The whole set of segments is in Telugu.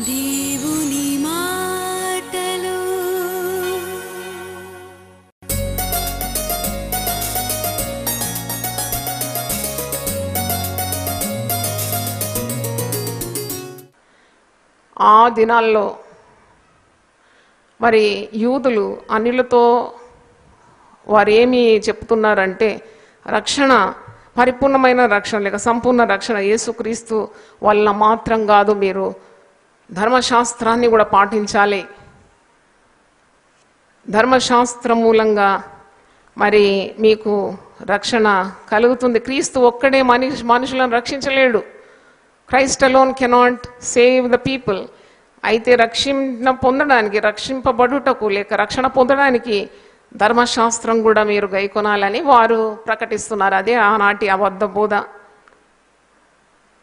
దేవుని మాటలు ఆ దినాల్లో మరి యూదులు అన్యులతో వారేమి చెప్తున్నారంటే రక్షణ, పరిపూర్ణమైన రక్షణ లేక సంపూర్ణ రక్షణ యేసుక్రీస్తు వలన మాత్రం కాదు, మీరు ధర్మశాస్త్రాన్ని కూడా పాటించాలి. ధర్మశాస్త్రం మూలంగా మరి మీకు రక్షణ కలుగుతుంది. క్రీస్తు ఒక్కడే మనుషులను రక్షించలేడు. Christ alone cannot save the people. అయితే రక్షింపబడుటకు లేక రక్షణ పొందడానికి ధర్మశాస్త్రం కూడా మీరు గైకొనాలని వారు ప్రకటిస్తున్నారు. అదే ఆనాటి అబద్ధ బోధ.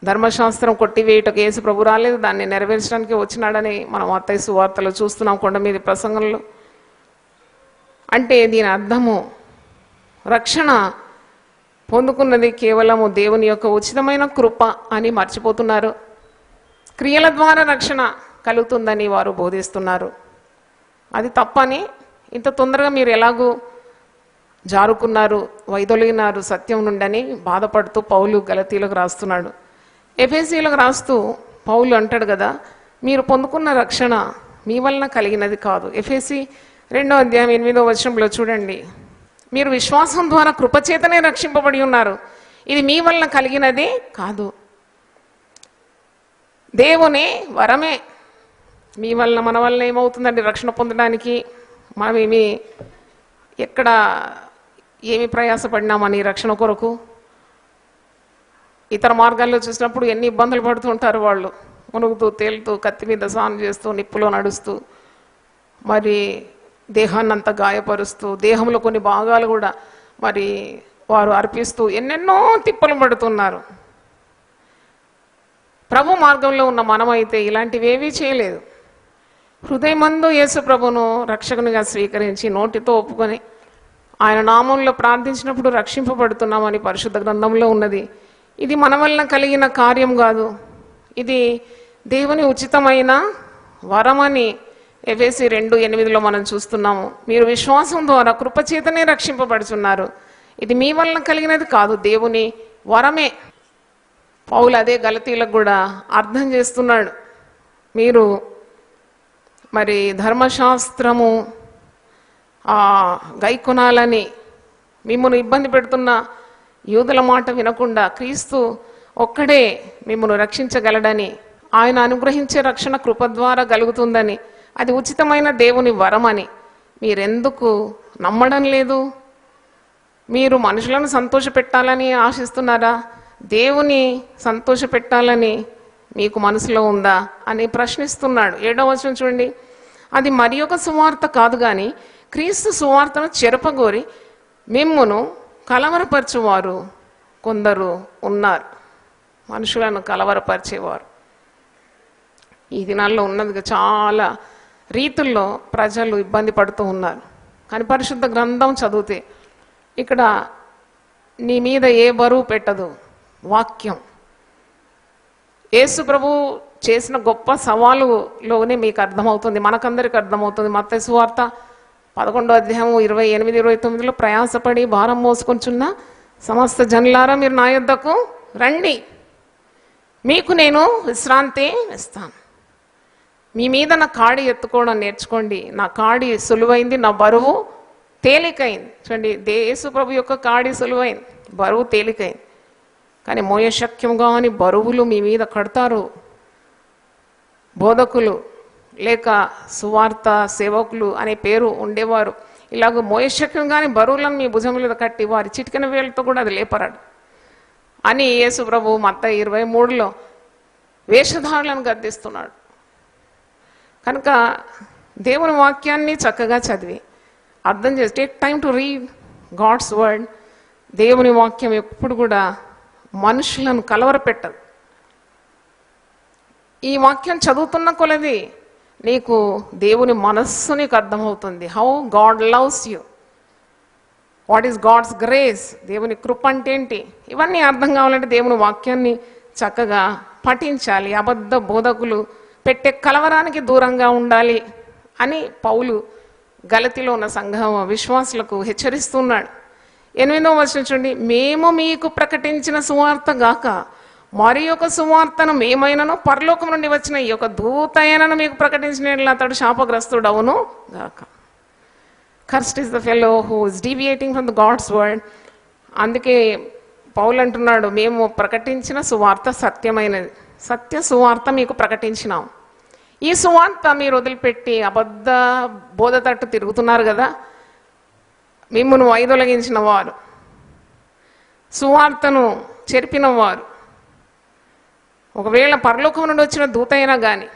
ధర్మశాస్త్రం కొట్టివేయటకు యేసు ప్రభు రాలేదు, దాన్ని నెరవేర్చడానికి వచ్చినాడని మనం మత్తయి సువార్తలో చూస్తున్నాం, కొండ మీద ప్రసంగంలో. అంటే దీని అర్థము రక్షణ పొందుకున్నది కేవలము దేవుని యొక్క ఉచితమైన కృప అని మర్చిపోతున్నారు. క్రియల ద్వారా రక్షణ కలుగుతుందని వారు బోధిస్తున్నారు. అది తప్పని, ఇంత తొందరగా మీరు ఎలాగూ జారుకున్నారు, వైదొలిగినారు సత్యం నుండని బాధపడుతూ పౌలు గలతీలకు రాస్తున్నాడు. ఎఫెసీలకు రాస్తూ పౌలు అంటాడు కదా, మీరు పొందుకున్న రక్షణ మీ వలన కలిగినది కాదు. ఎఫెసీ 2వ అధ్యాయం 8వ వచనంలో చూడండి, మీరు విశ్వాసం ద్వారా కృపచేతనే రక్షింపబడి ఉన్నారు, ఇది మీ వలన కలిగినది కాదు, దేవుని వరమే. మీ వలన మన వలన ఏమవుతుందండి రక్షణ పొందడానికి? మనమేమి ఎక్కడ ఏమి ప్రయాసపడినామని రక్షణ కొరకు? ఇతర మార్గాల్లో చూసినప్పుడు ఎన్ని ఇబ్బందులు పడుతుంటారు వాళ్ళు, మునుగుతూ తేలుతూ కత్తి మీద స్నానం చేస్తూ నిప్పులో నడుస్తూ మరి దేహాన్ని అంతా గాయపరుస్తూ దేహంలో కొన్ని భాగాలు కూడా మరి వారు అర్పిస్తూ ఎన్నెన్నో తిప్పలు పడుతున్నారు. ప్రభు మార్గంలో ఉన్న మనమైతే ఇలాంటివేవీ చేయలేదు. హృదయమందు యేసు ప్రభును రక్షకునిగా స్వీకరించి నోటితో ఒప్పుకొని ఆయన నామంలో ప్రార్థించినప్పుడు రక్షింపబడుతున్నామని పరిశుద్ధ గ్రంథంలో ఉన్నది. ఇది మన వలన కలిగిన కార్యం కాదు, ఇది దేవుని ఉచితమైన వరమని ఎఫెసీ 2:8 మనం చూస్తున్నాము. మీరు విశ్వాసం ద్వారా కృపచేతనే రక్షింపబడుచున్నారు, ఇది మీ వలన కలిగినది కాదు, దేవుని వరమే. పౌలు అదే గలతీలకు కూడా అర్థం చేస్తున్నాడు. మీరు మరి ధర్మశాస్త్రము గైకొనాలని మిమ్మల్ని ఇబ్బంది పెడుతున్న యూదుల మాట వినకుండా క్రీస్తు ఒక్కడే మిమ్మల్ని రక్షించగలడని, ఆయన అనుగ్రహించే రక్షణ కృప ద్వారా కలుగుతుందని, అది ఉచితమైన దేవుని వరమని మీరెందుకు నమ్మడం లేదు? మీరు మనుషులను సంతోషపెట్టాలని ఆశిస్తున్నారా? దేవుని సంతోషపెట్టాలని మీకు మనసులో ఉందా అని ప్రశ్నిస్తున్నాడు. 7వ వచనం చూడండి, అది మరి ఒక సువార్త కాదు కానీ క్రీస్తు సువార్తను చెరపగోరి మిమ్మును కలవరపరచువారు కొందరు ఉన్నారు. మనుషులను కలవరపరిచేవారు ఈ దినాల్లో ఉన్నది. చాలా రీతుల్లో ప్రజలు ఇబ్బంది పడుతూ ఉన్నారు. కానీ పరిశుద్ధ గ్రంథం చదివితే ఇక్కడ నీ మీద ఏ బరువు పెట్టదు వాక్యం. యేసు ప్రభు చేసిన గొప్ప సవాలులోనే మీకు అర్థమవుతుంది, మనకందరికి అర్థమవుతుంది. మత్తయి సువార్త 11వ అధ్యాయం 28, 29 ప్రయాసపడి భారం మోసుకొంచున్న సమస్త జనులారా మీరు నా యొద్దకు రండి, మీకు నేను విశ్రాంతి ఇస్తాను. మీ మీద నా కాడి ఎత్తుకోవడం నేర్చుకోండి, నా కాడి సులువైంది, నా బరువు తేలికైంది. చూడండి, యేసు ప్రభు యొక్క కాడి సులువైంది, బరువు తేలికైంది. కానీ మోయశక్యంగా అని బరువులు మీ మీద కడతారు బోధకులు లేక సువార్త సేవకులు అనే పేరు ఉండేవారు. ఇలాగ మోయశక్యంగాని బరువులను మీ భుజం మీద కట్టి వారి చిటికెన వేలతో కూడా అది లేపరాడు అని యేసు ప్రభు మత్తయి 23లో వేషధారులను గద్దిస్తున్నాడు. కనుక దేవుని వాక్యాన్ని చక్కగా చదివి అర్థం చేసి take time to read God's word. దేవుని వాక్యం ఎప్పుడు కూడా మనుషులను కలవరపెట్టదు. ఈ వాక్యం చదువుతున్న కొలది నీకు దేవుని మనస్సు నీకు అర్థమవుతుంది. How God loves you, what is God's grace, దేవుని కృప అంటే ఏంటి, ఇవన్నీ అర్థం కావాలంటే దేవుని వాక్యాన్ని చక్కగా పఠించాలి. అబద్ధ బోధకులు పెట్టే కలవరానికి దూరంగా ఉండాలి అని పౌలు గలతీలో ఉన్న సంఘం విశ్వాసులకు హెచ్చరిస్తున్నాడు. 8వ వచనం చూడండి, మేము మీకు ప్రకటించిన సువార్త గాక మరి ఒక సువార్తను మేమైనను పరలోకం నుండి వచ్చిన ఈ యొక్క దూత అయినను మీకు ప్రకటించిన అతడు శాపగ్రస్తుడవును గాక. Cursed is the fellow who is deviating from the God's word. అందుకే పౌలు అంటున్నాడు, మేము ప్రకటించిన సువార్త సత్యమైనది, సత్య సువార్త మీకు ప్రకటించినాం. ఈ సువార్త మీరు వదిలిపెట్టి అబద్ధ బోధ తట్టు తిరుగుతున్నారు కదా, మిమ్మును వైదొలగించిన వారు, సువార్తను చెరిపిన వారు, ఒకవేళ పరలోకం నుండి వచ్చిన దూత అయినా కానీ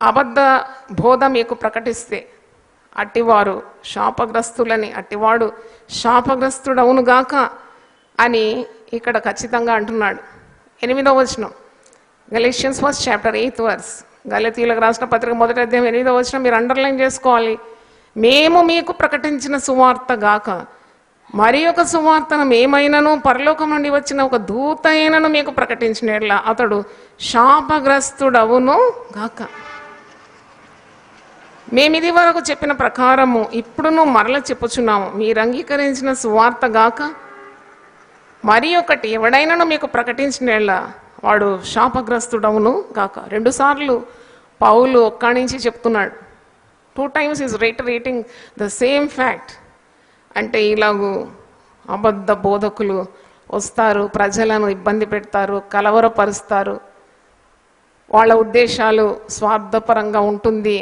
అబద్ధ బోధ మీకు ప్రకటిస్తే అట్టివారు శాపగ్రస్తులని, అట్టివాడు శాపగ్రస్తుడవునుగాక అని ఇక్కడ ఖచ్చితంగా అంటున్నాడు. 8వ వచనం, Galatians 1st chapter 8th verse, గలతీయులకు రాసిన పత్రిక 1వ అధ్యాయం 8వ వచనం మీరు అండర్లైన్ చేసుకోవాలి. మేము మీకు ప్రకటించిన సువార్త గాక మరి ఒక సువార్తను మేమైనను పరలోకం నుండి వచ్చిన ఒక దూత అయినను మీకు ప్రకటించిన అతడు శాపగ్రస్తుడవును గాక. మేము ఇది వరకు చెప్పిన ప్రకారము ఇప్పుడును మరల చెప్పుచున్నాము, మీరు అంగీకరించిన సువార్త గాక మరి ఒకటి ఎవడైనాను మీకు ప్రకటించిన వాడు శాపగ్రస్తుడవును గాక. 2 సార్లు పౌలు ఒక్కడి నుంచి చెప్తున్నాడు. 2 times is reiterating the same fact. అంటే ఇలాగూ అబద్ధ బోధకులు వస్తారు, ప్రజలను ఇబ్బంది పెడతారు, కలవరపరుస్తారు, వాళ్ళ ఉద్దేశాలు స్వార్థపరంగా ఉంటుంది,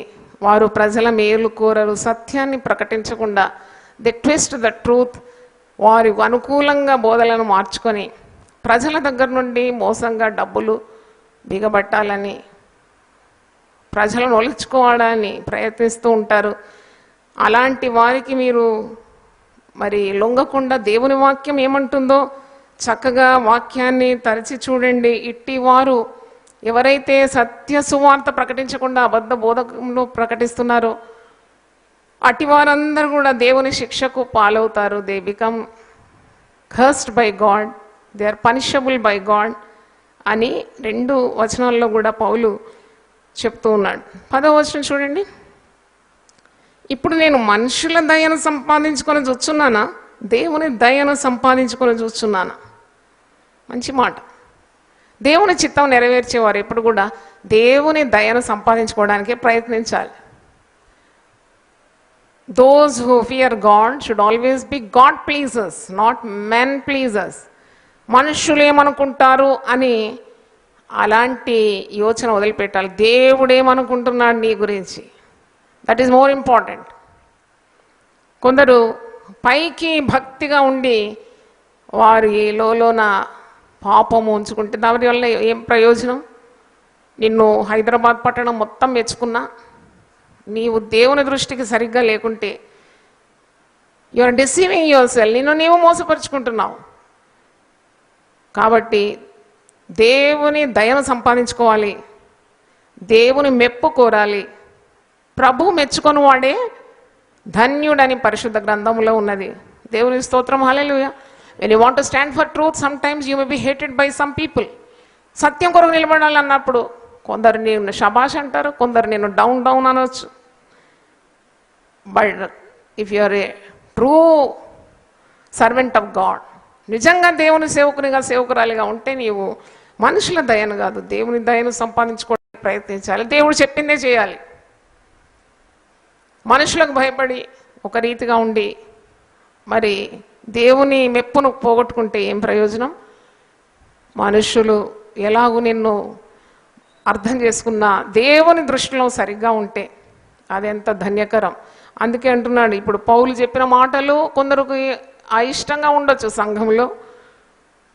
వారు ప్రజల మేలు కోరరు, సత్యాన్ని ప్రకటించకుండా ది ట్విస్ట్ ద ట్రూత్, వారి అనుకూలంగా బోధలను మార్చుకొని ప్రజల దగ్గర నుండి మోసంగా డబ్బులు బిగబట్టాలని, ప్రజలను ఒలుచుకోవడాన్ని ప్రయత్నిస్తూ ఉంటారు. అలాంటి వారికి మీరు మరి లొంగకుండా దేవుని వాక్యం ఏమంటుందో చక్కగా వాక్యాన్ని తరచి చూడండి. ఇట్టి వారు ఎవరైతే సత్య సువార్త ప్రకటించకుండా అబద్ధ బోధకులు ప్రకటిస్తున్నారో అట్టి వారందరూ కూడా దేవుని శిక్షకు పాలవుతారు. They become cursed by God, they are punishable by God అని 2 వచనాల్లో కూడా పౌలు చెప్తూ ఉన్నాడు. 10వ వచనం చూడండి, ఇప్పుడు నేను మనుషుల దయను సంపాదించుకొని చూస్తున్నానా దేవుని దయను సంపాదించుకొని చూస్తున్నానా? మంచి మాట. దేవుని చిత్తం నెరవేర్చేవారు ఎప్పుడు కూడా దేవుని దయను సంపాదించుకోవడానికే ప్రయత్నించాలి. Those who fear God should always be God pleasers, not men pleasers. మనుషులు ఏమనుకుంటారు అని అలాంటి యోచన వదిలిపెట్టాలి. దేవుడు ఏమనుకుంటున్నాడు నీ గురించి, దట్ ఈస్ మోర్ ఇంపార్టెంట్. కొందరు పైకి భక్తిగా ఉండి వారి లోన పాపము ఉంచుకుంటే దాని వల్ల ఏం ప్రయోజనం? నిన్ను హైదరాబాద్ పట్టణం మొత్తం మెచ్చుకున్నా నీవు దేవుని దృష్టికి సరిగ్గా లేకుంటే you are deceiving yourself, నిన్ను నీవు మోసపరుచుకుంటున్నావు. కాబట్టి దేవుని దయను సంపాదించుకోవాలి, దేవుని మెప్పు కోరాలి. ప్రభు మెచ్చుకొని వాడే ధన్యుడని పరిశుద్ధ గ్రంథంలో ఉన్నది. దేవుని స్తోత్రం, hallelujah. When you want to stand for truth sometimes you may be hated by some people. సత్యం కొరకు నిలబడాలన్నప్పుడు కొందరు నేను షబాష్ అంటారు, కొందరు నేను డౌన్ డౌన్ అనవచ్చు. But if you are a true servant of God, నిజంగా దేవుని సేవకునిగా సేవకురాలిగా ఉంటే నీవు మనుషుల దయను కాదు దేవుని దయను సంపాదించుకోవడానికి ప్రయత్నించాలి. దేవుడు చెప్పిందే చేయాలి. మనుషులకు భయపడి ఒక రీతిగా ఉండి మరి దేవుని మెప్పును పోగొట్టుకుంటే ఏం ప్రయోజనం? మనుషులు ఎలాగూ నిన్ను అర్థం చేసుకున్నా దేవుని దృష్టిలో సరిగ్గా ఉంటే అది ఎంత ధన్యకరం. అందుకే అంటున్నాడు, ఇప్పుడు పౌలు చెప్పిన మాటలు కొందరికి అయిష్టంగా ఉండొచ్చు సంఘంలో.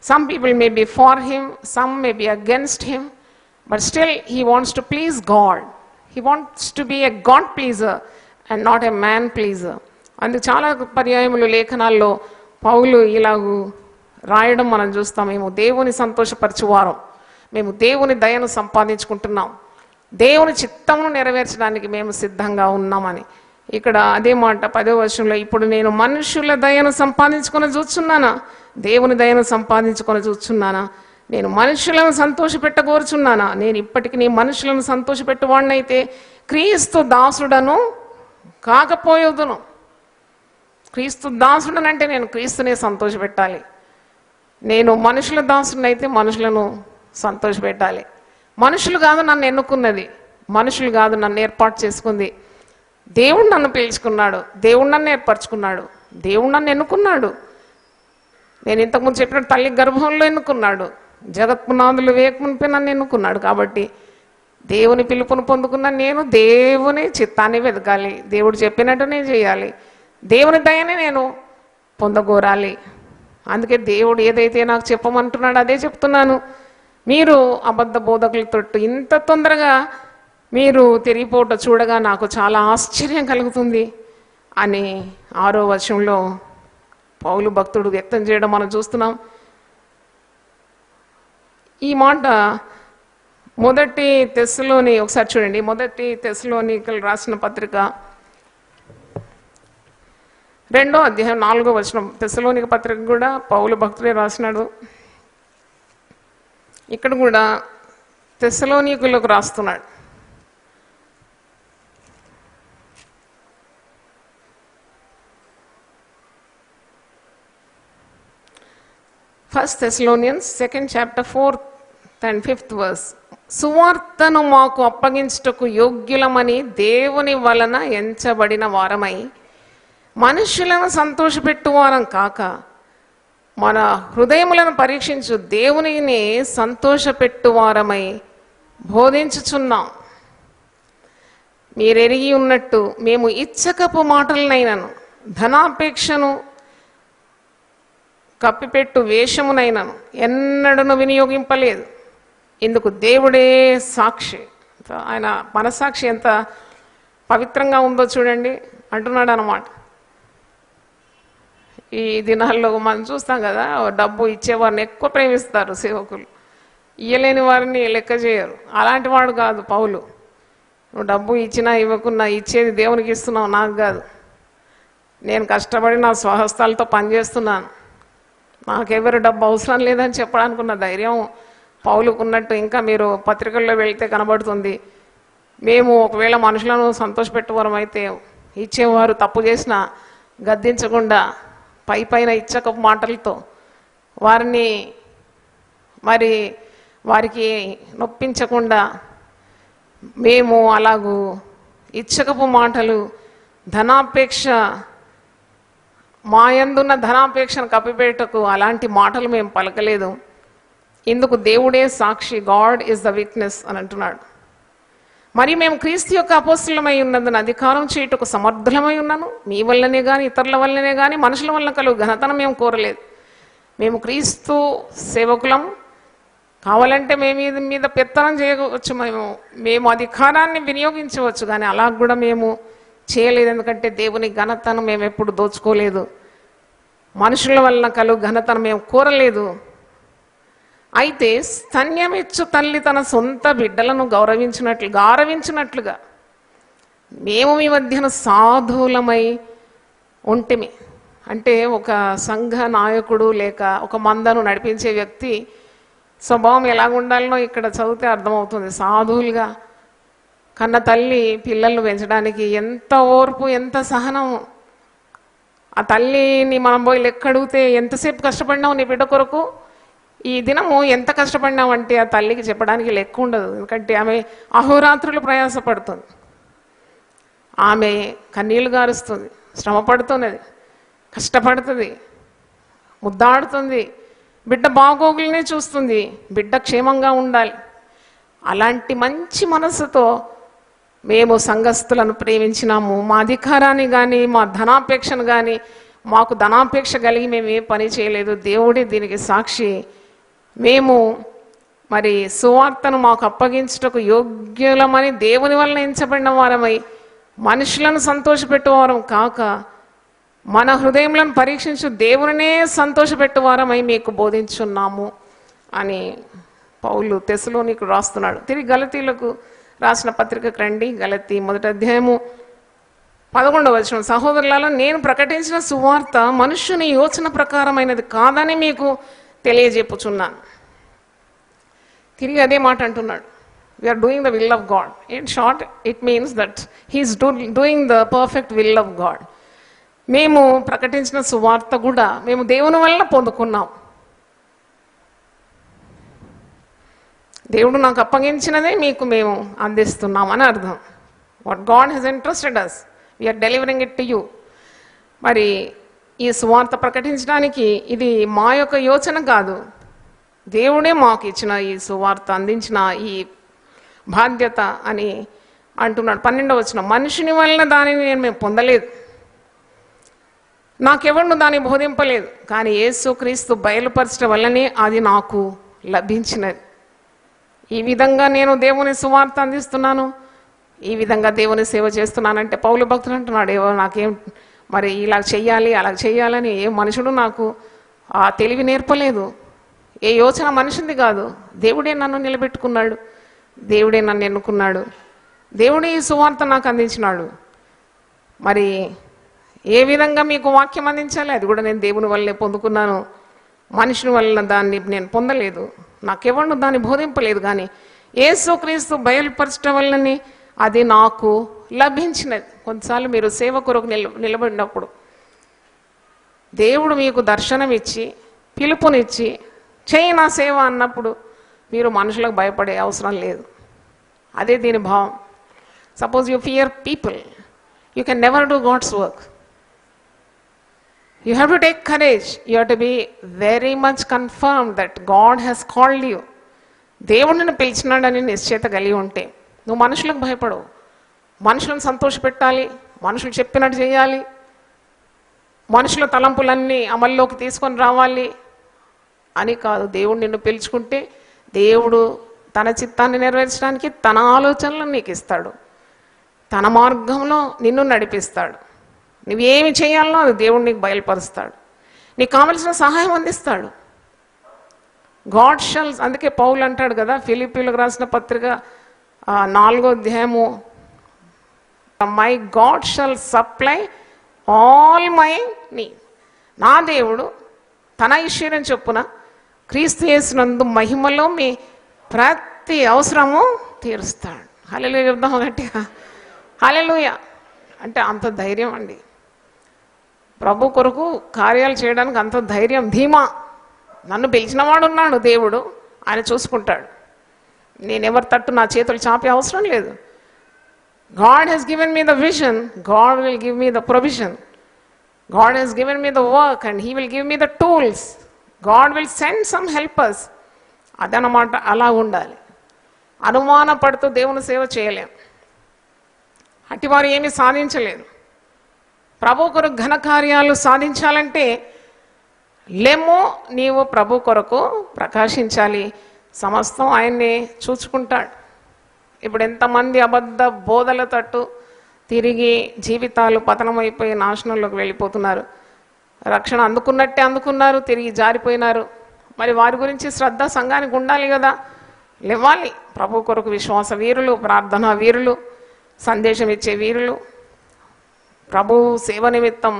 Some people may be far him, some may be against him, but still he wants to please God. He wants to be a God pleaser and not a man pleaser. అందుకు చాలా పర్యాయములు లేఖనాల్లో పౌలు ఇలాగూ రాయడం మనం చూస్తాం. మేము దేవుని సంతోషపరచువారం, మేము దేవుని దయను సంపాదించుకుంటున్నాం, దేవుని చిత్తమును నెరవేర్చడానికి మేము సిద్ధంగా ఉన్నామని. ఇక్కడ అదే మాట 10వ వచనంలో, ఇప్పుడు నేను మనుషుల దయను సంపాదించుకొని చూస్తున్నానా దేవుని దయను సంపాదించుకొని చూస్తున్నానా? నేను మనుషులను సంతోషపెట్టగోరుచున్నానా? నేను ఇప్పటికి నీ మనుషులను సంతోషపెట్టువాడినైతే క్రీస్తు దాసుడను కాకపోయేదును. క్రీస్తు దాసుడనంటే నేను క్రీస్తునే సంతోషపెట్టాలి. నేను మనుషుల దాసుడనైతే మనుషులను సంతోషపెట్టాలి. మనుషులు కాదు నన్ను ఎన్నుకున్నది, మనుషులు కాదు నన్ను ఏర్పాటు చేసుకుంది. దేవుడు నన్ను పిలుచుకున్నాడు, దేవుడు నన్ను ఏర్పరచుకున్నాడు, దేవుడు నన్ను ఎన్నుకున్నాడు. నేను ఇంతకుముందు చెప్పినట్టు తల్లి గర్భంలో ఎన్నుకున్నాడు, జగత్పునాదులు వేయకమునిపై నన్ను ఎన్నుకున్నాడు. కాబట్టి దేవుని పిలుపును పొందుకున్న నేను దేవుని చిత్తాన్ని వెతకాలి, దేవుడు చెప్పినట్టునే చేయాలి, దేవుని దయనే నేను పొందగోరాలి. అందుకే దేవుడు ఏదైతే నాకు చెప్పమంటున్నాడో అదే చెప్తున్నాను. మీరు అబద్ధ బోధకులతో ఇంత తొందరగా మీరు తిరిగిపోవటం చూడగా నాకు చాలా ఆశ్చర్యం కలుగుతుంది అని 6వ వచనంలో పౌలు భక్తుడు వ్యక్తం చేయడం మనం చూస్తున్నాం. ఈ మాట మొదటి తెస్సలోని ఒకసారి చూడండి. మొదటి తెస్సలోనికలు రాసిన పత్రిక 2వ అధ్యాయం 4వ వచనం. తెస్సలోనిక పత్రిక కూడా పౌలు భక్తుడే రాసినాడు. ఇక్కడ కూడా తెస్సలోనికులకు రాస్తున్నాడు. First Thessalonians 2nd chapter 4th and 5th verse. సువార్తను మాకు అప్పగించుటకు యోగ్యులమని దేవుని వలన ఎంచబడిన వారమై మనుషులను సంతోషపెట్టువారం కాక మన హృదయములను పరీక్షించు దేవునిని సంతోషపెట్టువారమై బోధించుచున్నాం. మీరెరిగి ఉన్నట్టు మేము ఇచ్చకపు మాటలనైనను ధనాపేక్షను కప్పిపెట్టు వేషమునైనను ఎన్నడను వినియోగింపలేదు. ఇందుకు దేవుడే సాక్షి. ఆయన మనసాక్షి ఎంత పవిత్రంగా ఉందో చూడండి అంటున్నాడు అన్నమాట. ఈ దినాల్లో మనం చూస్తాం కదా, డబ్బు ఇచ్చేవారిని ఎక్కువ ప్రేమిస్తారు సేవకులు, ఇయ్యలేని వారిని లెక్క చేయరు. అలాంటి వాడు కాదు పౌలు. నువ్వు డబ్బు ఇచ్చినా ఇవ్వకున్నా ఇచ్చేది దేవునికి ఇస్తున్నావు, నాకు కాదు. నేను కష్టపడి నా స్వహస్తాలతో పనిచేస్తున్నాను, నాకెవరు డబ్బు అవసరం లేదని చెప్పడానుకున్న ధైర్యం పౌలుకున్నట్టు ఇంకా మీరు పత్రికల్లో వెళ్తే కనబడుతుంది. మేము ఒకవేళ మనుషులను సంతోషపెట్టేవారం అయితే ఇచ్చేవారు తప్పు చేసినా గద్దించకుండా పైన ఇచ్చకపు మాటలతో వారికి నొప్పించకుండా మేము అలాగూ ఇచ్చకపు మాటలు ధనాపేక్ష మాయందున్న ధనాపేక్షను కప్పిపెట్టకు అలాంటి మాటలు మేము పలకలేదు. ఇందుకు దేవుడే సాక్షి, గాడ్ ఈజ్ ద విట్నెస్ అని అంటున్నాడు. మరి మేము క్రీస్తు యొక్క అపోస్తలుమై ఉన్నందున అధికారం చేయుటకు సమర్థులమై ఉన్నాను. మీ వల్లనే కానీ ఇతరుల వల్లనే కానీ మనుషుల వల్ల కలుగు ఘనతను మేము కోరలేదు. మేము క్రీస్తు సేవకులం. కావాలంటే మేము మీద పెత్తనం చేయవచ్చు, మేము అధికారాన్ని వినియోగించవచ్చు, కానీ అలా కూడా మేము చేయలేదు. ఎందుకంటే దేవుని ఘనతను మేము ఎప్పుడు దోచుకోలేదు, మనుషుల వలన కలుగు ఘనతను మేము కోరలేదు. అయితే స్తన్యమిచ్చు తల్లి తన సొంత బిడ్డలను గౌరవించినట్లుగా మేము మీ మధ్యన సాధువులమై ఉంటిమి. అంటే ఒక సంఘ నాయకుడు లేక ఒక మందను నడిపించే వ్యక్తి స్వభావం ఎలాగుండాలనో ఇక్కడ చదివితే అర్థమవుతుంది. సాధువులుగా కన్న తల్లి పిల్లలను పెంచడానికి ఎంత ఓర్పు, ఎంత సహనం. ఆ తల్లిని మనం పోయి లెక్క అడిగితే ఎంతసేపు కష్టపడినావు నీ బిడ్డ కొరకు, ఈ దినము ఎంత కష్టపడినామంటే ఆ తల్లికి చెప్పడానికి లెక్క ఉండదు. ఎందుకంటే ఆమె అహోరాత్రులు ప్రయాసపడుతుంది, ఆమె కన్నీళ్లు గారుస్తుంది, శ్రమ పడుతున్నది, కష్టపడుతుంది, ముద్దాడుతుంది, బిడ్డ బాగోగులనే చూస్తుంది, బిడ్డ క్షేమంగా ఉండాలి. అలాంటి మంచి మనసుతో మేము సంఘస్థులను ప్రేమించినాము. మా అధికారాన్ని కానీ మా ధనాపేక్షను కానీ మాకు ధనాపేక్ష కలిగి మేము ఏ పని చేయలేదు. దేవుడే దీనికి సాక్షి. మేము మరి సువార్తను మాకు అప్పగించుటకు యోగ్యులమని దేవుని వలన ఎంచబడిన వారమై మనుషులను సంతోషపెట్టువారం కాక మన హృదయములను పరీక్షించు దేవునినే సంతోషపెట్టువారమై మీకు బోధించున్నాము అని పౌలు తెస్సలోనికు రాస్తున్నాడు. తిరిగి గలతీలకు రాసిన పత్రికకు రండి. గలతీ 1వ అధ్యాయము 11వ వచనం. సహోదరులలో నేను ప్రకటించిన సువార్త మనుష్యుని యోచన ప్రకారమైనది కాదని మీకు తెలియజెప్పుచున్నాను. తిరిగి అదే మాట అంటున్నాడు, we are doing the will of God. In short it means that he is doing the perfect will of God. మేము ప్రకటించిన సువార్త కూడా మేము దేవుని వల్ల పొందుకున్నాం. దేవుడు నాకు అప్పగించినదే మీకు మేము అందిస్తున్నాం అని అర్థం. What God has entrusted us, we are delivering it to you. మరి ఈ సువార్త ప్రకటించడానికి ఇది మా యొక్క యోచన కాదు, దేవుడే మాకు ఇచ్చిన ఈ సువార్త అందించిన ఈ బాధ్యత అని అంటున్నాడు. 12వ వచనం, మనుషుని వలన దానిని మేము పొందలేదు, నాకెవడు దాన్ని బోధింపలేదు, కానీ యేసుక్రీస్తు బయలుపరచడం వల్లనే అది నాకు లభించినది. ఈ విధంగా నేను దేవుని సువార్త అందిస్తున్నాను, ఈ విధంగా దేవుని సేవ చేస్తున్నానంటే పౌలు భక్తుడు అంటున్నాడు, ఏవో నాకేం మరి ఇలా చెయ్యాలి అలా చెయ్యాలని ఏ మనుషుడు నాకు ఆ తెలివి నేర్పలేదు, ఏ యోచన మనిషింది కాదు, దేవుడే నన్ను నిలబెట్టుకున్నాడు, దేవుడే నన్ను ఎన్నుకున్నాడు, దేవుడే ఈ సువార్త నాకు అందించినాడు. మరి ఏ విధంగా మీకు వాక్యం అందించాలి అది కూడా నేను దేవుని వల్లే పొందుకున్నాను, మనుషుని వల్ల దాన్ని నేను పొందలేదు, నాకెవరు దాన్ని బోధింపలేదు, కానీ యేసుక్రీస్తు బయలుపరచడం వల్లనే అది నాకు లభించినది. కొన్నిసార్లు మీరు సేవ కొరకు నిలబడినప్పుడు దేవుడు మీకు దర్శనం ఇచ్చి పిలుపునిచ్చి చేయి నా సేవ అన్నప్పుడు మీరు మనుషులకు భయపడే అవసరం లేదు. అదే దీని భావం. Suppose you fear people, you can never do God's work. You have to take courage. You have to be very much confirmed that God has called you. దేవుడు నిన్ను పిలిచినాడని నిశ్చయిత కలిగి ఉంటే నువ్వు మనుషులకు భయపడవు. మనుషులను సంతోషపెట్టాలి, మనుషులు చెప్పినట్టు చేయాలి, మనుషుల తలంపులన్నీ అమల్లోకి తీసుకొని రావాలి అని కాదు. దేవుడు నిన్ను పిలుచుకుంటే దేవుడు తన చిత్తాన్ని నెరవేర్చడానికి తన ఆలోచనలను నీకు ఇస్తాడు, తన మార్గంలో నిన్ను నడిపిస్తాడు. నువ్వేమి చేయాలనో అది దేవుడు నీకు బయలుపరుస్తాడు, నీకు కావలసిన సహాయం అందిస్తాడు. గాడ్ షల్స్, అందుకే పౌలు అంటాడు కదా ఫిలిప్పీలకు రాసిన పత్రిక 4వ అధ్యాయము, my God shall supply all my need. నా దేవుడు తన ఐశ్వర్యం చొప్పున క్రీస్తు యేసునందు మహిమలో మీ ప్రతి అవసరము తీరుస్తాడు. హల్లెలూయా చెప్దాం గట్టిగా, హల్లెలూయా. అంటే అంత ధైర్యం అండి, ప్రభు కొరకు కార్యాలు చేయడానికి అంత ధైర్యం, ధీమా. నన్ను పిలిచినవాడు ఉన్నాడు దేవుడు, ఆయన చూసుకుంటాడు, నేనెవరి తట్టు నా చేతులు చాపే అవసరం లేదు. God has given me the vision, God will give me the provision. God has given me the work and he will give me the tools. God will send some helpers. అదనమాట, అలా ఉండాలి. అనుమానపడుతూ దేవుని సేవ చేయలేం. అటివారు ఏమీ సాధించలేరు. ప్రభు కొరకు ఘన కార్యాలు సాధించాలంటే లేమో నీవు ప్రభు కొరకు ప్రకాశించాలి, సమస్తం ఆయన్నే చూసుకుంటాడు. ఇప్పుడు ఎంతమంది అబద్ధ బోధల తట్టు తిరిగి జీవితాలు పతనమైపోయి నాశనంలోకి వెళ్ళిపోతున్నారు. రక్షణ అందుకున్నట్టే అందుకున్నారు, తిరిగి జారిపోయినారు. మరి వారి గురించి శ్రద్ధ సంఘానికి ఉండాలి కదా, లేవాలి. ప్రభు కొరకు విశ్వాస వీరులు, ప్రార్థనా వీరులు, సందేశం ఇచ్చే వీరులు, ప్రభు సేవ నిమిత్తం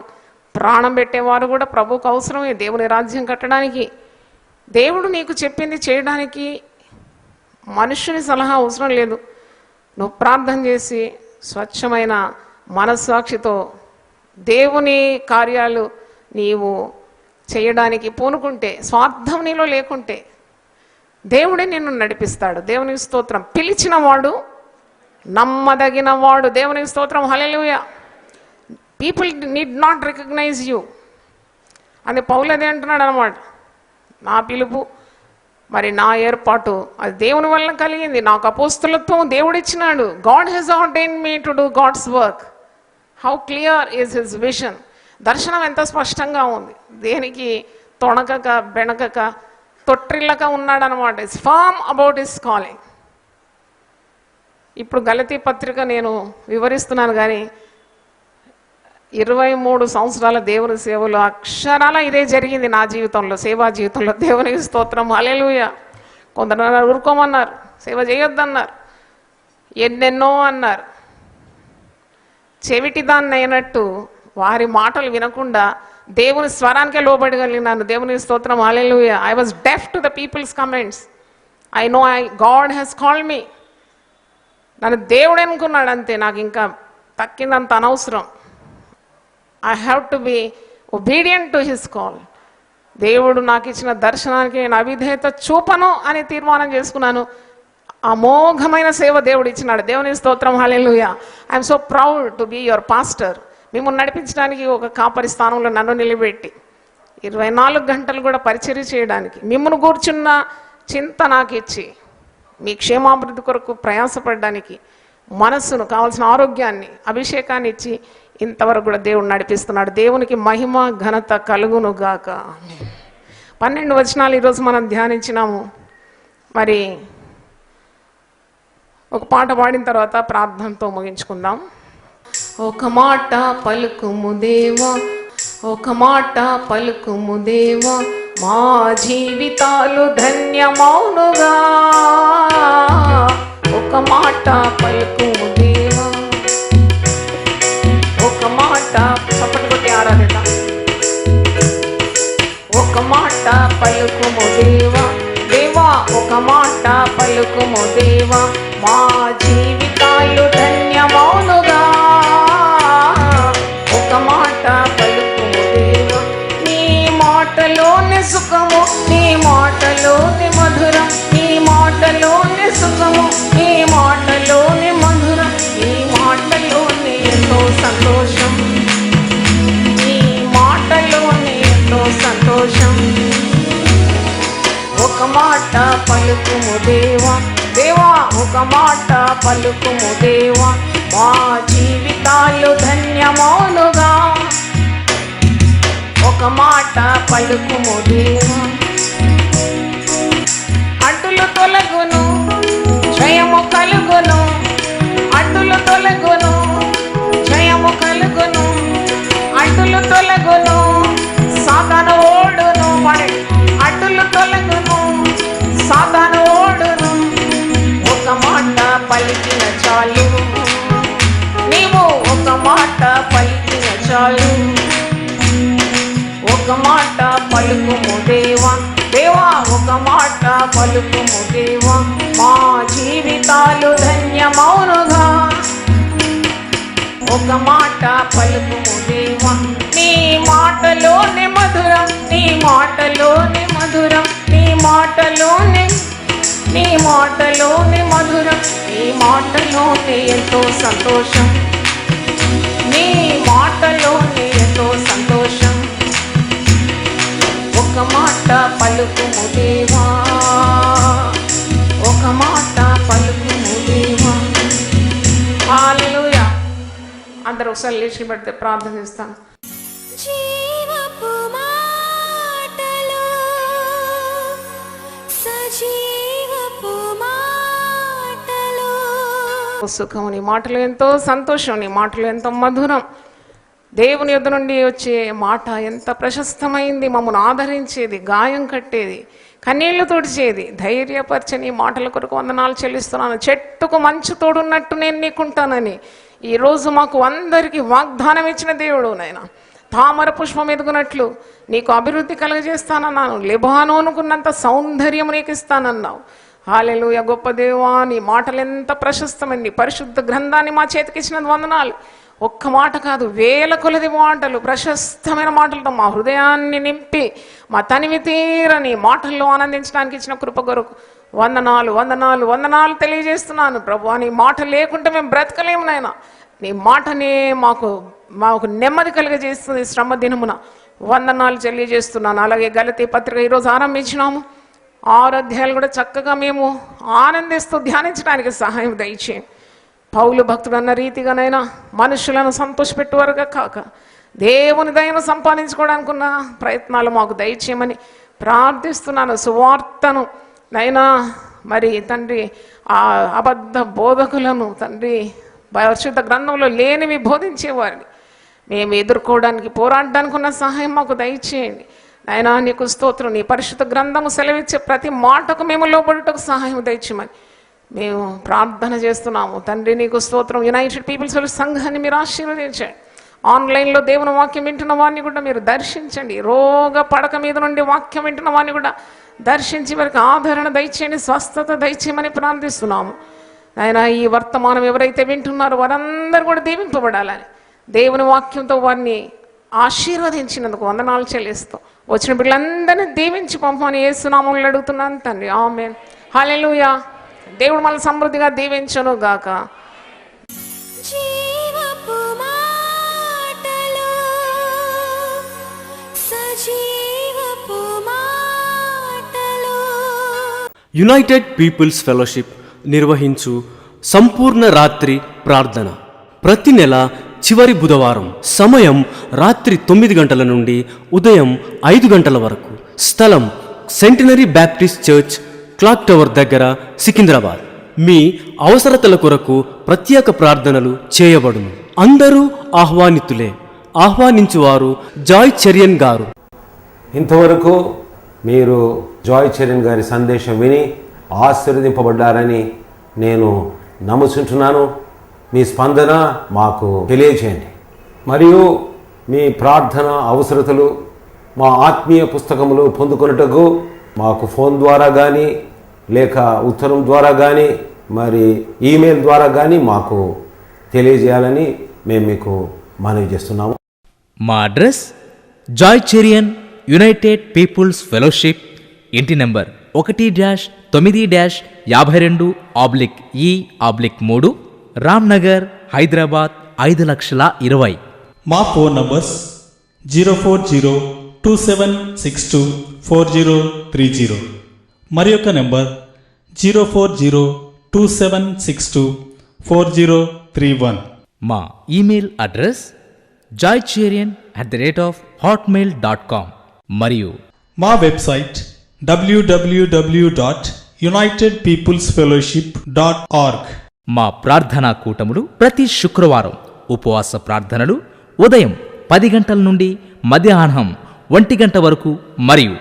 ప్రాణం పెట్టేవారు కూడా ప్రభువుకు అవసరమే దేవుని రాజ్యం కట్టడానికి. దేవుడు నీకు చెప్పింది చేయడానికి మనుషుని సలహా అవసరం లేదు. నువ్వు ప్రార్థన చేసి స్వచ్ఛమైన మనస్సాక్షితో దేవుని కార్యాలు నీవు చేయడానికి పూనుకుంటే, స్వార్థం నీలో లేకుంటే దేవుడే నిన్ను నడిపిస్తాడు. దేవునికి స్తోత్రం. పిలిచిన వాడు నమ్మదగిన వాడు. దేవునికి స్తోత్రం. Hallelujah. People need not recognize you అని పౌలు అదే అంటున్నాడు అనమాట. నా పిలుపు మరి నా ఏర్పాటు అది దేవుని వల్ల కలిగింది, నాకు అపోస్తులత్వం దేవుడిచ్చినాడు. God has ordained me to do God's work. How clear is his vision. దర్శనం ఎంత స్పష్టంగా ఉంది, దేనికి తొణకక బెణకక తొట్టిల్లక ఉన్నాడనమాట. Is firm about his calling. ఇప్పుడు గలతీ పత్రిక నేను వివరిస్తున్నాను, కానీ 23 సంవత్సరాల దేవుని సేవలో అక్షరాల ఇదే జరిగింది నా జీవితంలో, సేవా జీవితంలో. దేవునికి స్తోత్రం. హల్లెలూయా. కొందరు ఊరుకోమన్నారు, సేవ చేయొద్దన్నారు, ఎన్నెన్నో అన్నారు. చెవిటిదాన్ని అయినట్టు వారి మాటలు వినకుండా దేవుని స్వరానికే లోబడగలిగినాను. దేవునికి స్తోత్రం. Hallelujah. I was deaf to the people's comments. I know God has called me. నన్ను దేవుడు అనుకున్నాడు అంతే, నాకు ఇంకా తక్కినంత అనవసరం. I have to be obedient to his call. దేవుడు నాకు ఇచ్చిన దర్శనానికి నేను అవిధేయత చూపను అని తీర్మానం చేసుకున్నాను. అమోఘమైన సేవ దేవుడు ఇచ్చినాడు. దేవుని స్తోత్రం, hallelujah. I'm so proud to be your pastor. మిమ్మల్ని నడిపించడానికి ఒక కాపరి స్థానంలో నన్ను నిలబెట్టి 24 గంటలు కూడా పరిచర్య చేయడానికి, మిమ్మల్ని కూర్చున్న చింత నాకు ఇచ్చి మీ క్షేమాభివృద్ధి కొరకు ప్రయాసపడడానికి మనస్సును, కావాల్సిన ఆరోగ్యాన్ని, అభిషేకాన్ని ఇచ్చి ఇంతవరకు కూడా దేవుడు నడిపిస్తున్నాడు. దేవునికి మహిమ ఘనత కలుగును గాక. 12 వచనాలు ఈరోజు మనం ధ్యానించినాము. మరి ఒక పాట పాడిన తర్వాత ప్రార్థనతో ముగించుకుందాం. ఒక మాట పలుకుము దేవా, ఒక మాట పలుకుము దేవా, మా జీవితాలు ధన్యమౌనుగా. ఒక మాట పలుకుము దేవా, ఒక మాట, చప్పటి కొట్టి ఆరాధిద్దాం. ఒక మాట పలుకుము దేవా, దేవా ఒక మాట పలుకుము దేవా, మా జీవితాలు ధన్యమౌనుగా. ఒక మాట పలుకుము దేవా, నీ మాటలోని సుఖము, నీ మాటలోని మధురం, నీ మాటలోని సుఖము, నీ మాటలోని మధురం, నీ మాటలోని ఎంతో సంతోషం, నీ మాటలోని ఎంతో సంతోషం. ఒక మాట పలుకుము దేవా, దేవా ఒక మాట పలుకుము దేవా, మా జీవితాలు ధన్యమౌనుగా. ఒక మాట పలుకుము దేవా, అడ్డులు తొలగును, జయము కలుగును, అడ్డులు తొలగును, జయము కలుగును, అడ్డులు తొలగును, సాతాను ఓడును, అడ్డులు తొలగును, సాతాను ఓడును. ఒక మాట పలికిన చాలు, నీవు ఒక మాట పలికిన చాలు. ఒక మాట పలుకుము దేవా, దేవా ఒక మాట పలుకుము దేవా, మా జీవితాలు ధన్యమౌనుగా. ఒక మాట పలుకుము దేవా, నీ మాటలోని మధురం, నీ మాటలోని మధురం, నీ మాటలోని, నీ మాటలోని మధురం, నీ మాటలోని ఎంతో సంతోషం, నీ మాటలోని ఎంతో సంతోషం. ఒక మాట పలుకుము దేవా, ఒక మాట పలుకుము దేవా. హల్లెలూయా. అందరూ ఒకసారి లేచి పడితే ప్రార్థన చేస్తాను. జీవపు మాటలు, సజీవపు మాటలు. సుఖము నీ మాటలు ఎంతో సంతోషం, నీ మాటలు ఎంతో మధురం. దేవుని యొద్ద నుండి వచ్చే మాట ఎంత ప్రశస్తమైంది, మమ్మల్ని ఆదరించేది, గాయం కట్టేది, కన్నీళ్లు తుడిచేది, ధైర్యపరచని మాటల కొరకు వందనాలు చెల్లిస్తున్నాను. చెట్టుకు మంచు తోడున్నట్టు నేను నీకుంటానని ఈరోజు మాకు అందరికీ వాగ్దానం ఇచ్చిన దేవుడు నాయన. తామర పుష్పం ఎదుగునట్లు నీకు అభివృద్ధి కలుగజేస్తానన్నాను, లెబానోనుకున్నంత సౌందర్యం నీకు ఇస్తానన్నావు. హల్లెలూయా. గొప్ప దేవా, నీ మాటలు ఎంత ప్రశస్తమైంది. పరిశుద్ధ గ్రంథాన్ని మా చేతికి ఇచ్చినందు వందనాలు. ఒక్క మాట కాదు, వేల కొలది మాటలు, ప్రశస్తమైన మాటలతో మా హృదయాన్ని నింపి మా తనివి తీరని మాటల్లో ఆనందించడానికి ఇచ్చిన కృప కొరకు వందనాలు, వందనాలు, వందనాలు తెలియజేస్తున్నాను ప్రభువా. నీ మాట లేకుంటే మేము బ్రతకలేము నాయన. నీ మాటనే మాకు నెమ్మది కలిగజేస్తుంది శ్రమ దినమున. వందనాలు తెలియజేస్తున్నాను. అలాగే గలతీ పత్రిక ఈరోజు ఆరంభించినాము. 6 అధ్యాయాలు కూడా చక్కగా మేము ఆనందిస్తూ ధ్యానించడానికి సహాయం దయచేయండి. పౌలు భక్తుడు అన్న రీతిగానైనా మనుషులను సంతోషపెట్టువారుగా కాక దేవుని దయను సంపాదించుకోవడానికి ఉన్న ప్రయత్నాలు మాకు దయచేయమని ప్రార్థిస్తున్నాను. సువార్తను నైనా మరి తండ్రి ఆ అబద్ధ బోధకులను తండ్రి పరిశుద్ధ గ్రంథంలో లేనివి బోధించేవారిని మేము ఎదుర్కోవడానికి, పోరాడడానికి ఉన్న సహాయం మాకు దయచేయండి. నాయనా నీకు స్తోత్రం. నీ పరిశుద్ధ గ్రంథము సెలవిచ్చే ప్రతి మాటకు మేము లోబడుటకు సహాయం దయచేయమని మేము ప్రార్థన చేస్తున్నాము తండ్రి. నీకు స్తోత్రం. యునైటెడ్ పీపుల్స్ సంఘాన్ని మీరు ఆశీర్వదించండి. ఆన్లైన్లో దేవుని వాక్యం వింటున్న వారిని కూడా మీరు దర్శించండి. రోగ పడక మీద నుండి వాక్యం వింటున్న వారిని కూడా దర్శించి వారికి ఆదరణ దయచేయండి, స్వస్థత దయచేయమని ప్రార్థిస్తున్నాము. ఆయన ఈ వర్తమానం ఎవరైతే వింటున్నారో వారందరూ కూడా దీవింపబడాలని దేవుని వాక్యంతో వారిని ఆశీర్వదించినందుకు వందనాలు చెల్లిస్తూ వచ్చిన బిడ్డలందరినీ దీవించి పంపమని యేసునామములో అడుగుతున్నాను తండ్రి. ఆమేన్. హల్లెలూయా. దేవుడు మనల్ని సమృద్ధిగా దీవించును గాక. జీవపు మాటలు సజీవపు మాటలు. యునైటెడ్ పీపుల్స్ ఫెలోషిప్ నిర్వహించు సంపూర్ణ రాత్రి ప్రార్థన ప్రతి నెల చివరి బుధవారం. సమయం రాత్రి 9 గంటల నుండి ఉదయం 5 గంటల వరకు. స్థలం centenary Baptist church, clock tower దగ్గర, సికింద్రాబాద్. మీ అవసరతల కొరకు ప్రత్యేక ప్రార్థనలు చేయబడును. అందరూ ఆహ్వానితులే. ఆహ్వానించువారు జాయ్ చెరియన్ గారు. ఇంతవరకు మీరు జాయ్ చెరియన్ గారి సందేశం విని ఆశీర్వదింపబడ్డారని నేను నమ్ముచుంటున్నాను. మీ స్పందన మాకు తెలియచేయండి. మరియు మీ ప్రార్థన అవసరతలు మా ఆత్మీయ పుస్తకములు పొందుకొనుటకు మాకు ఫోన్ ద్వారా కానీ లేక ఉత్తరం ద్వారా కానీ మరి ఈమెయిల్ ద్వారా కానీ మాకు తెలియజేయాలని మేము మీకు మనవి చేస్తున్నాము. మా address Joy Cherian United People's Fellowship, ఇంటి నెంబర్ 1-9-52/E/3, రామ్నగర్, హైదరాబాద్ 5,20,000. మా ఫోన్ నంబర్స్ 04027624030, మరి యొక్క నెంబర్ 04027624031. మా ఈమెయిల్ అడ్రస్ joycherian@hotmail.com మరియు మా వెబ్సైట్ www.unitedpeoplesfellowship.org. మా ప్రార్థనా కూటములు ప్రతి శుక్రవారం ఉపవాస ప్రార్థనలు ఉదయం 10 గంటల నుండి మధ్యాహ్నం 1 గంట వరకు మరియు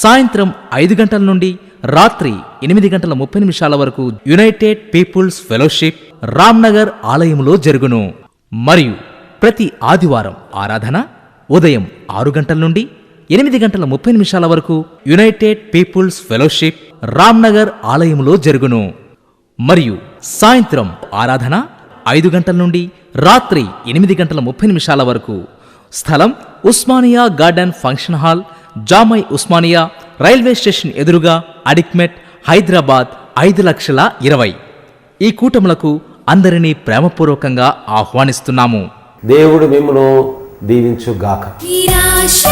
సాయంత్రం 5 గంటల నుండి రాత్రి 8:30 వరకు యునైటెడ్ పీపుల్స్ ఫెలోషిప్ రామ్నగర్ ఆలయంలో జరుగును. మరియు ప్రతి ఆదివారం ఆరాధన ఉదయం 6 గంటల నుండి 8:30 వరకు యునైటెడ్ పీపుల్స్ ఫెలోషిప్ రామ్నగర్ ఆలయంలో జరుగును. మరియు సాయంత్రం ఆరాధన 5 గంటల నుండి రాత్రి 8:30 వరకు. స్థలం Osmania garden function hall, జామై Osmania, railway station ఎదురుగా, అడిక్మెట్, హైదరాబాద్ 5,20,000. ఈ కూటములకు అందరినీ ప్రేమపూర్వకంగా ఆహ్వానిస్తున్నాము. దేవుడు మిమ్మును దీవించుగాక. నిరాశ